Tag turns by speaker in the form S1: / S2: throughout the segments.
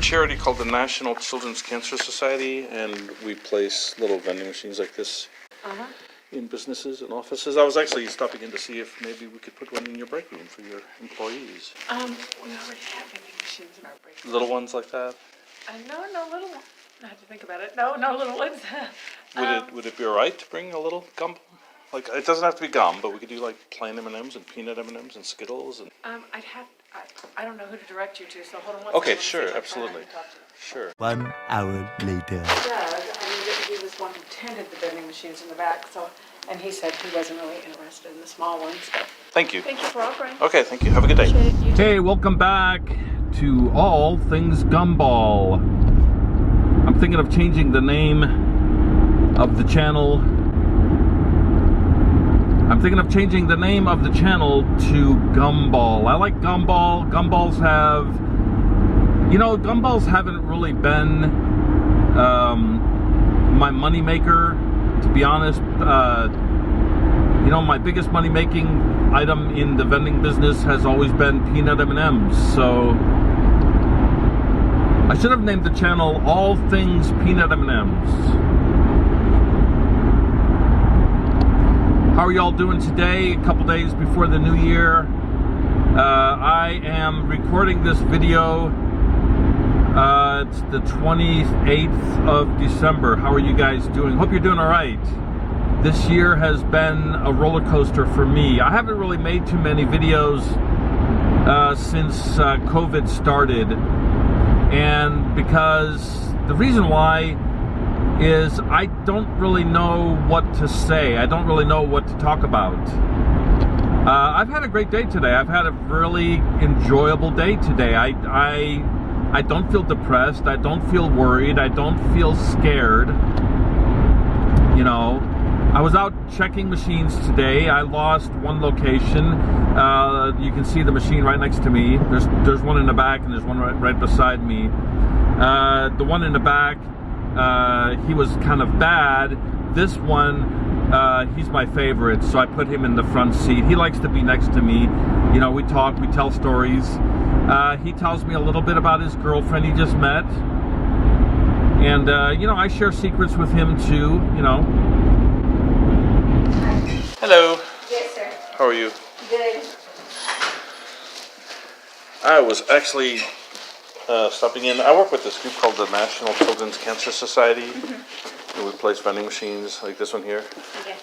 S1: charity called the National Children's Cancer Society, and we place little vending machines like this in businesses and offices. I was actually stopping in to see if maybe we could put one in your break room for your employees.
S2: We already have vending machines in our break room.
S1: Little ones like that?
S2: No, little ones. I have to think about it. No, little ones.
S1: Would it be all right to bring a little gum? Like, it doesn't have to be gum, but we could do like plain M&Ms and peanut M&Ms and Skittles and.
S2: I don't know who to direct you to, so hold on one
S1: Okay,
S2: second.
S1: sure, absolutely. Sure.
S3: 1 hour later.
S2: He was one who tended the vending machines in the back, and he said he wasn't really interested in the small ones. So.
S1: Thank you.
S2: Thank you for offering.
S1: Okay, thank you. Have a good day.
S4: Hey, welcome back to All Things Gumball. I'm thinking of changing the name of the channel. I'm thinking of changing the name of the channel to Gumball. I like Gumball. Gumballs haven't really been my money maker, to be honest. My biggest money making item in the vending business has always been peanut M&Ms. So I should have named the channel All Things Peanut M&Ms. How are y'all doing today? A couple days before the new year. I am recording this video. It's the 28th of December. How are you guys doing? Hope you're doing all right. This year has been a roller coaster for me. I haven't really made too many videos since COVID started. And because the reason why is I don't really know what to say. I don't really know what to talk about. I've had a great day today. I've had a really enjoyable day today. I don't feel depressed. I don't feel worried. I don't feel scared. I was out checking machines today. I lost one location. You can see the machine right next to me. There's one in the back and there's one right beside me. The one in the back, he was kind of bad. This one, he's my favorite, so I put him in the front seat. He likes to be next to me. We talk, we tell stories. He tells me a little bit about his girlfriend he just met. And, I share secrets with him too,
S1: Hello.
S2: Yes, sir.
S1: How are you?
S2: Good.
S1: I was actually stopping in. I work with this group called the National Children's Cancer Society. And we place vending machines like this one here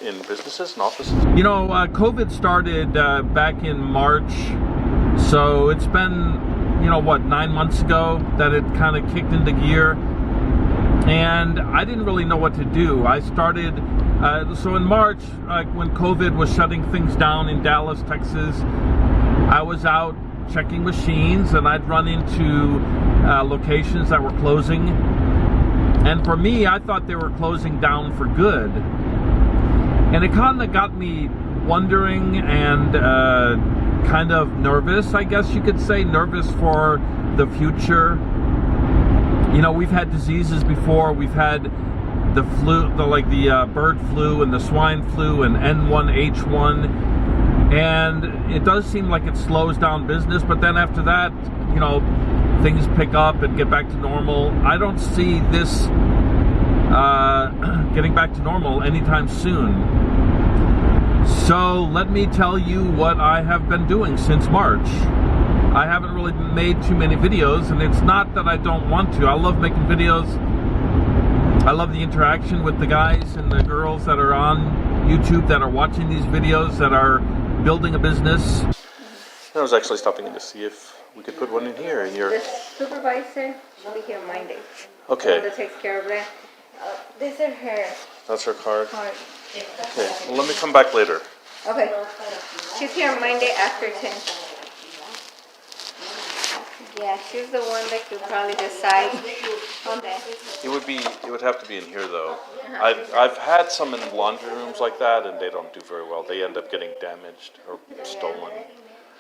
S1: in businesses and offices.
S4: COVID started back in March. So it's been, 9 months ago that it kind of kicked into gear. And I didn't really know what to do. I started, so in March, when COVID was shutting things down in Dallas, Texas, I was out checking machines and I'd run into locations that were closing. And for me, I thought they were closing down for good. And it kind of got me wondering and kind of nervous, I guess you could say, nervous for the future. We've had diseases before. We've had the flu, the bird flu and the swine flu and N1H1. And it does seem like it slows down business, but then after that, things pick up and get back to normal. I don't see this getting back to normal anytime soon. So let me tell you what I have been doing since March. I haven't really made too many videos, and it's not that I don't want to. I love making videos. I love the interaction with the guys and the girls that are on YouTube that are watching these videos, that are building a business.
S1: I was actually stopping in to see if we could put one in here in your...
S5: The supervisor will be here Monday.
S1: Okay.
S5: The one that takes care of that. This is her
S1: That's her card?
S5: card.
S1: Okay, well, let me come back later.
S5: Okay. She's here Monday after 10. Yeah, she's the one that could probably decide on that.
S1: It would have to be in here though. I've had some in laundry rooms like that, and they don't do very well. They end up getting damaged or stolen.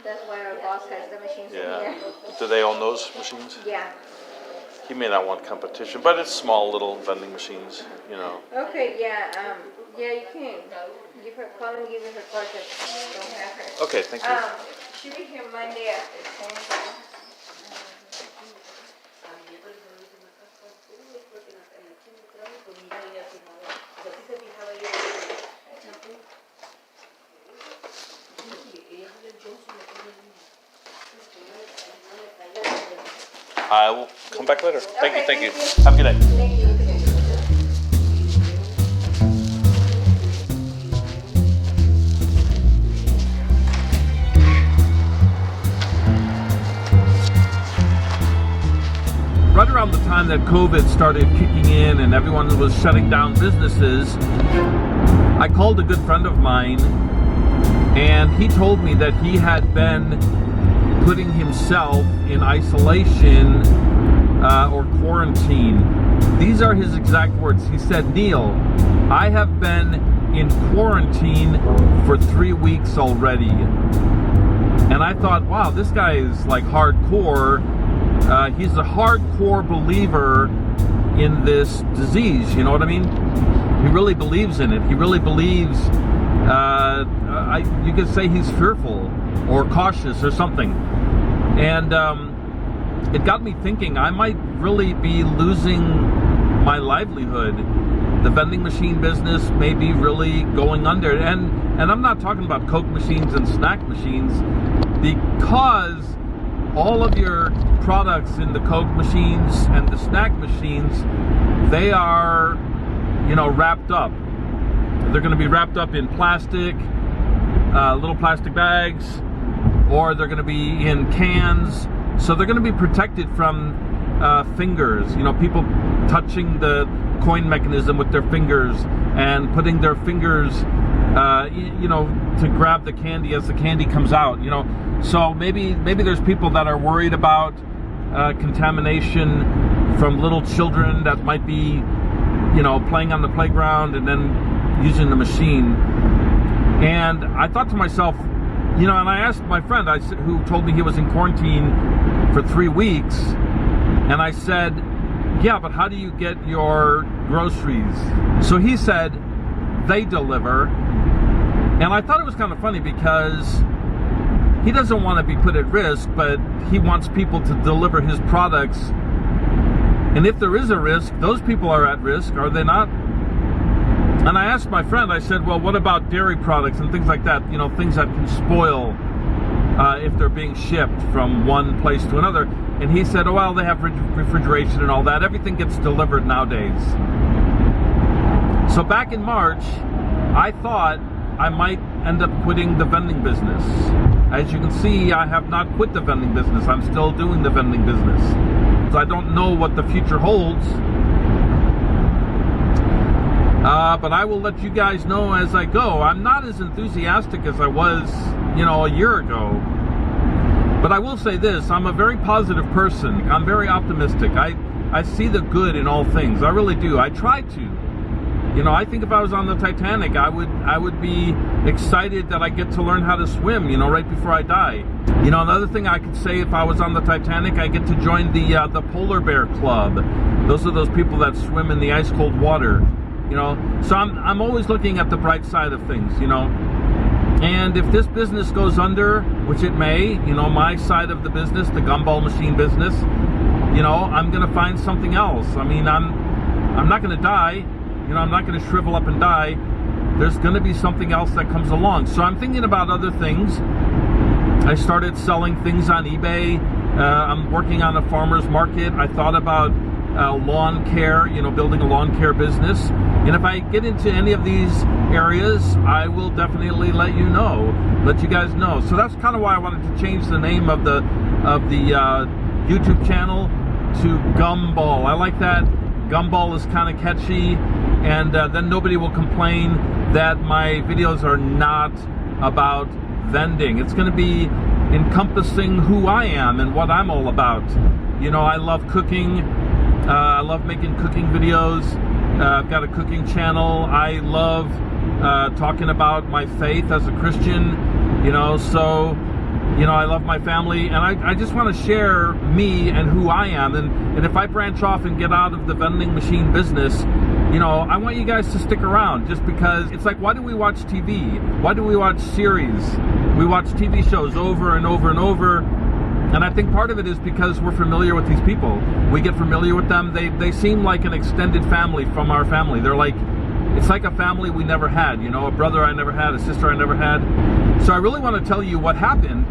S5: That's why our boss has the machines in
S1: Yeah.
S5: here.
S1: Do they own those machines?
S5: Yeah.
S1: He may not want competition, but it's small little vending machines,
S5: Okay, yeah, you can give her, call and give her her card, just don't have her.
S1: Okay, thank you.
S5: She'll be here Monday after 10.
S1: I will come back later. Thank you,
S5: Okay,
S1: thank you.
S5: thank you.
S1: Have a good day.
S5: Thank you.
S4: Right around the time that COVID started kicking in and everyone was shutting down businesses, I called a good friend of mine, and he told me that he had been putting himself in isolation or quarantine. These are his exact words. He said, "Neil, I have been in quarantine for 3 weeks already." And I thought, wow, this guy is like hardcore. He's a hardcore believer in this disease, you know what I mean? He really believes in it. He really believes, you could say he's fearful or cautious or something. And it got me thinking, I might really be losing my livelihood. The vending machine business may be really going under. And I'm not talking about Coke machines and snack machines, because all of your products in the Coke machines and the snack machines, they are, wrapped up. They're going to be wrapped up in plastic, little plastic bags, or they're going to be in cans. So they're going to be protected from fingers, people touching the coin mechanism with their fingers and putting their fingers, to grab the candy as the candy comes out, So maybe there's people that are worried about contamination from little children that might be, playing on the playground and then using the machine. And I thought to myself, and I asked my friend who told me he was in quarantine for 3 weeks, and I said, yeah, but how do you get your groceries? So he said, they deliver. And I thought it was kind of funny because he doesn't want to be put at risk, but he wants people to deliver his products. And if there is a risk, those people are at risk, are they not? And I asked my friend, I said, well, what about dairy products and things like that? Things that can spoil if they're being shipped from one place to another. And he said, oh, well, they have refrigeration and all that. Everything gets delivered nowadays. So back in March, I thought I might end up quitting the vending business. As you can see, I have not quit the vending business. I'm still doing the vending business. So I don't know what the future holds. But I will let you guys know as I go. I'm not as enthusiastic as I was, a year ago. But I will say this, I'm a very positive person. I'm very optimistic. I see the good in all things. I really do. I try to. I think if I was on the Titanic, I would be excited that I get to learn how to swim, right before I die. Another thing I could say, if I was on the Titanic, I get to join the Polar Bear Club. Those are those people that swim in the ice cold water. So I'm always looking at the bright side of things, And if this business goes under, which it may, my side of the business, the gumball machine business, I'm going to find something else. I mean, I'm not going to die. I'm not going to shrivel up and die. There's going to be something else that comes along. So I'm thinking about other things. I started selling things on eBay. I'm working on a farmer's market. I thought about lawn care, building a lawn care business. And if I get into any of these areas, I will definitely let you guys know. So that's kind of why I wanted to change the name of the YouTube channel to Gumball. I like that. Gumball is kind of catchy, and then nobody will complain that my videos are not about vending. It's going to be encompassing who I am and what I'm all about. I love cooking. I love making cooking videos. I've got a cooking channel. I love talking about my faith as a Christian, so I love my family, and I just want to share me and who I am. And if I branch off and get out of the vending machine business, I want you guys to stick around, just because it's like, why do we watch TV? Why do we watch series? We watch TV shows over and over and over. And I think part of it is because we're familiar with these people. We get familiar with them. They seem like an extended family from our family. It's like a family we never had, a brother I never had, a sister I never had. So I really want to tell you what happened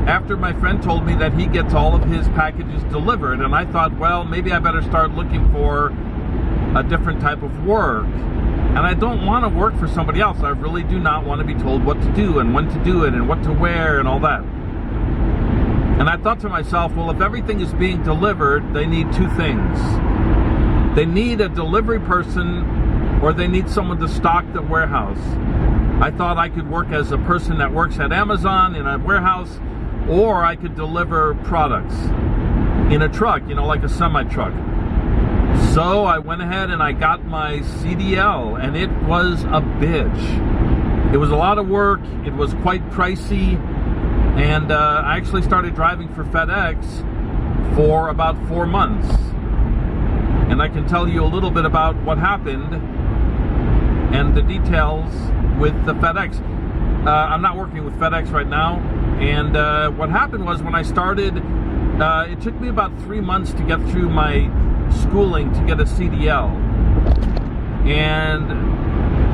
S4: after my friend told me that he gets all of his packages delivered, and I thought, well, maybe I better start looking for a different type of work. And I don't want to work for somebody else. I really do not want to be told what to do and when to do it and what to wear and all that. And I thought to myself, well, if everything is being delivered, they need two things. They need a delivery person, or they need someone to stock the warehouse. I thought I could work as a person that works at Amazon in a warehouse, or I could deliver products in a truck, like a semi-truck. So I went ahead and I got my CDL, and it was a bitch. It was a lot of work. It was quite pricey. And I actually started driving for FedEx for about 4 months. And I can tell you a little bit about what happened and the details with the FedEx. I'm not working with FedEx right now. And what happened was, when I started, it took me about 3 months to get through my schooling to get a CDL. And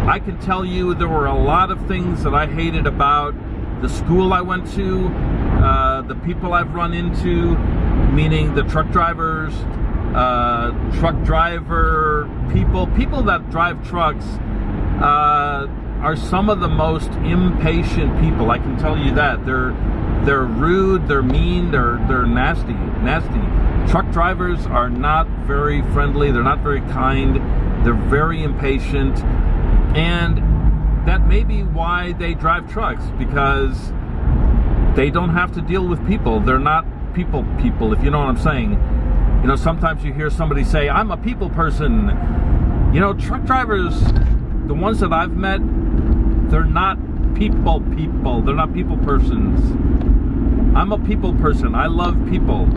S4: I can tell you there were a lot of things that I hated about the school I went to, the people I've run into, meaning the truck drivers, truck driver people that drive trucks are some of the most impatient people. I can tell you that. They're rude, they're mean, they're nasty. Truck drivers are not very friendly, they're not very kind, they're very impatient, and that may be why they drive trucks, because they don't have to deal with people. They're not people, if you know what I'm saying. Sometimes you hear somebody say, I'm a people person. Truck drivers, the ones that I've met, they're not people. They're not people persons. I'm a people person. I love people.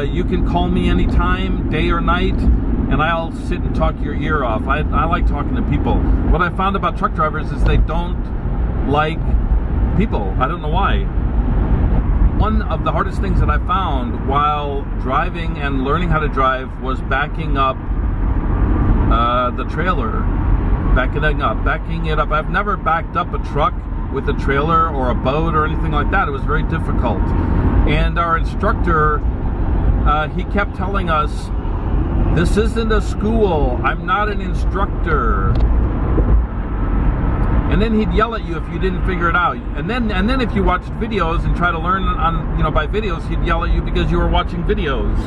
S4: You can call me anytime, day or night, and I'll sit and talk your ear off. I like talking to people. What I found about truck drivers is they don't like people. I don't know why. One of the hardest things that I found while driving and learning how to drive was backing up the trailer. Backing it up. I've never backed up a truck with a trailer or a boat or anything like that. It was very difficult. And our instructor, he kept telling us, this isn't a school. I'm not an instructor. And then he'd yell at you if you didn't figure it out. And then if you watched videos and try to learn by videos, he'd yell at you because you were watching videos.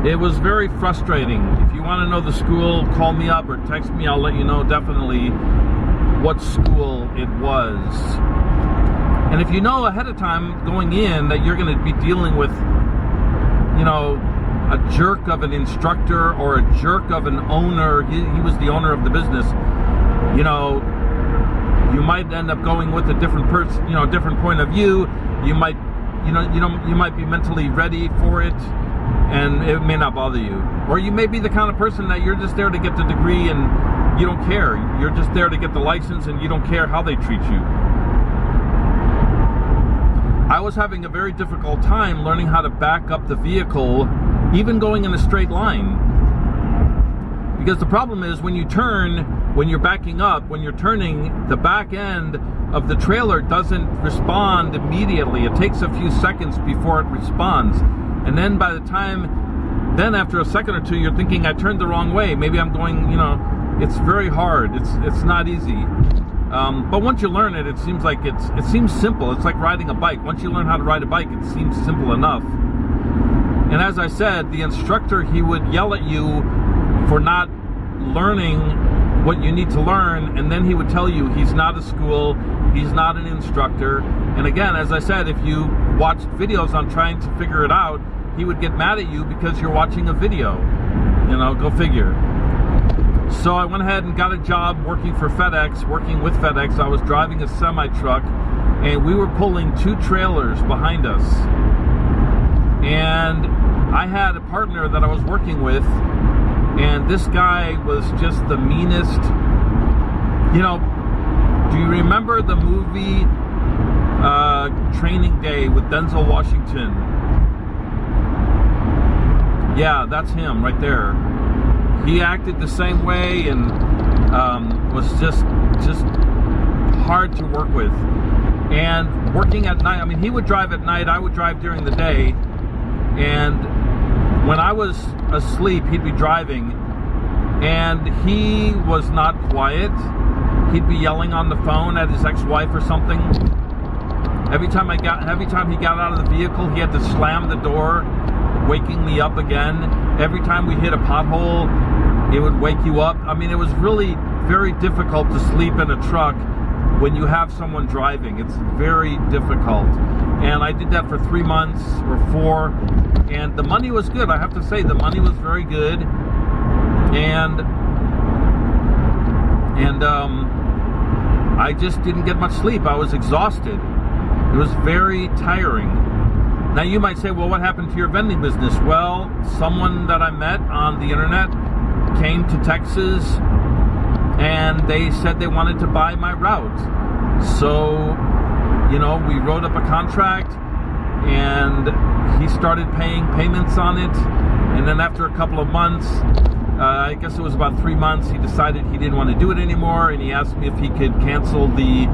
S4: It was very frustrating. If you want to know the school, call me up or text me. I'll let you know definitely what school it was. And if you know ahead of time going in that you're going to be dealing with, a jerk of an instructor or a jerk of an owner, he was the owner of the business, you might end up going with a different person, different point of view. You might, you might be mentally ready for it, and it may not bother you. Or you may be the kind of person that you're just there to get the degree and you don't care. You're just there to get the license and you don't care how they treat you. I was having a very difficult time learning how to back up the vehicle, even going in a straight line. Because the problem is when you turn, when you're backing up, when you're turning, the back end of the trailer doesn't respond immediately. It takes a few seconds before it responds. And then by the time, then after a second or two, you're thinking, I turned the wrong way. Maybe I'm going, it's very hard. It's not easy. But once you learn it, it seems like it seems simple. It's like riding a bike. Once you learn how to ride a bike, it seems simple enough. And as I said, the instructor, he would yell at you for not learning what you need to learn, and then he would tell you he's not a school, he's not an instructor. And again, as I said, if you watched videos on trying to figure it out, he would get mad at you because you're watching a video. Go figure. So I went ahead and got a job working for FedEx, working with FedEx. I was driving a semi-truck, and we were pulling 2 trailers behind us. And I had a partner that I was working with, and this guy was just the meanest. Do you remember the movie Training Day with Denzel Washington? Yeah, that's him right there. He acted the same way and was just hard to work with. And working at night, I mean, he would drive at night, I would drive during the day. And when I was asleep, he'd be driving, and he was not quiet. He'd be yelling on the phone at his ex-wife or something. Every time he got out of the vehicle, he had to slam the door, waking me up again. Every time we hit a pothole, it would wake you up. I mean, it was really very difficult to sleep in a truck when you have someone driving. It's very difficult. And I did that for 3 months or 4, and the money was good. I have to say, the money was very good. And I just didn't get much sleep. I was exhausted. It was very tiring. Now you might say, well, what happened to your vending business? Well, someone that I met on the internet came to Texas, and they said they wanted to buy my route. So, you know, we wrote up a contract, and he started paying payments on it. And then after a couple of months, I guess it was about 3 months, he decided he didn't want to do it anymore, and he asked me if he could cancel the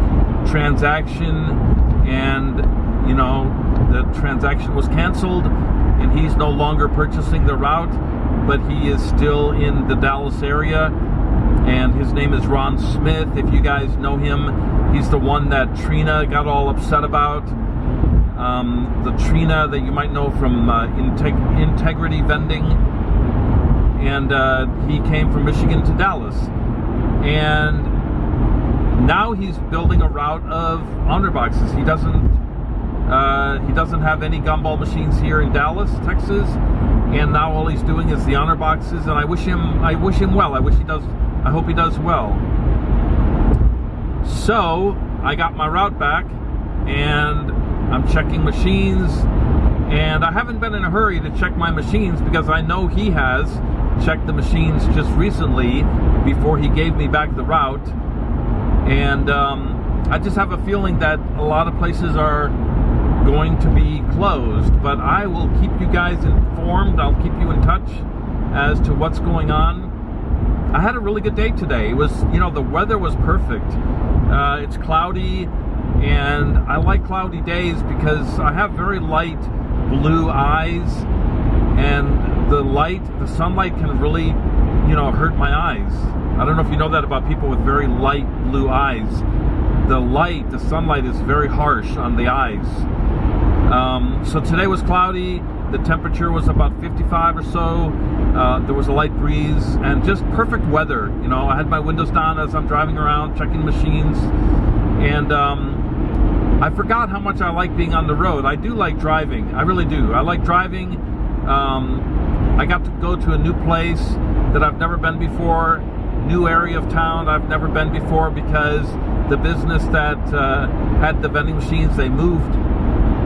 S4: transaction. And, you know, the transaction was canceled, and he's no longer purchasing the route, but he is still in the Dallas area. And his name is Ron Smith. If you guys know him, he's the one that Trina got all upset about. The Trina that you might know from Integrity Vending. And he came from Michigan to Dallas. And now he's building a route of honor boxes. He doesn't have any gumball machines here in Dallas, Texas. And now all he's doing is the honor boxes. And I wish him well. I hope he does well. So I got my route back, and I'm checking machines, and I haven't been in a hurry to check my machines because I know he has checked the machines just recently before he gave me back the route. And I just have a feeling that a lot of places are going to be closed, but I will keep you guys informed. I'll keep you in touch as to what's going on. I had a really good day today. It was, you know, the weather was perfect. It's cloudy, and I like cloudy days because I have very light blue eyes, and the sunlight can really, you know, hurt my eyes. I don't know if you know that about people with very light blue eyes. The sunlight is very harsh on the eyes. So today was cloudy. The temperature was about 55 or so. There was a light breeze and just perfect weather. You know, I had my windows down as I'm driving around checking machines, and I forgot how much I like being on the road. I do like driving. I really do. I like driving. I got to go to a new place that I've never been before, new area of town I've never been before, because the business that had the vending machines, they moved,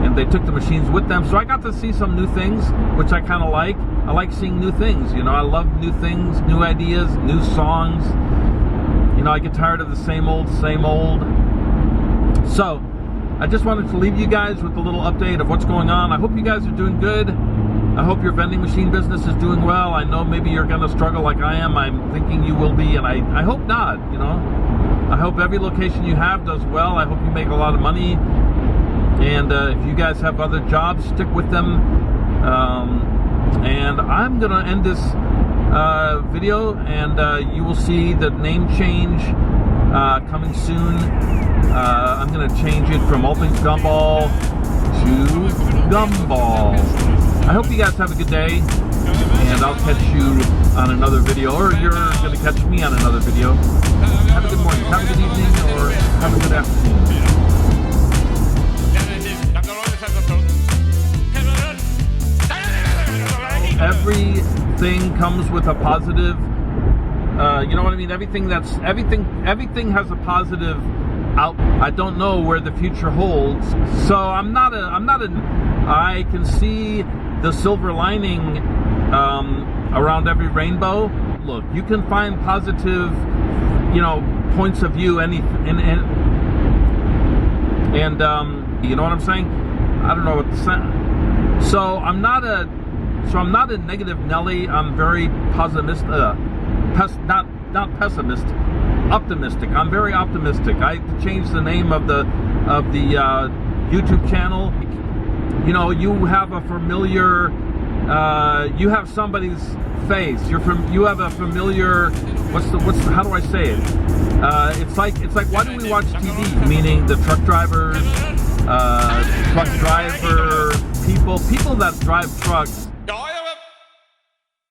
S4: and they took the machines with them. So I got to see some new things, which I kind of like. I like seeing new things. You know, I love new things, new ideas, new songs. You know, I get tired of the same old, same old. So I just wanted to leave you guys with a little update of what's going on. I hope you guys are doing good. I hope your vending machine business is doing well. I know maybe you're going to struggle like I am. I'm thinking you will be, and I hope not, you know. I hope every location you have does well. I hope you make a lot of money. And if you guys have other jobs, stick with them. And I'm going to end this video, and you will see the name change coming soon. I'm going to change it from All Things Gumball to Gumball. I hope you guys have a good day, and I'll catch you on another video, or you're going to catch me on another video. Have a good morning, have a good evening, or have a good afternoon. Everything comes with a positive, you know what I mean? Everything has a positive out. I don't know where the future holds, so I can see the silver lining around every rainbow. Look, you can find positive, you know, points of view, and you know what I'm saying? I don't know what to say. So I'm not a negative Nelly. I'm very optimistic. I'm very optimistic. I changed the name of the of the YouTube channel, you know, you have a familiar, you have somebody's face. You have a familiar. How do I say it? It's like why do we watch TV? Meaning the truck drivers, people that drive trucks.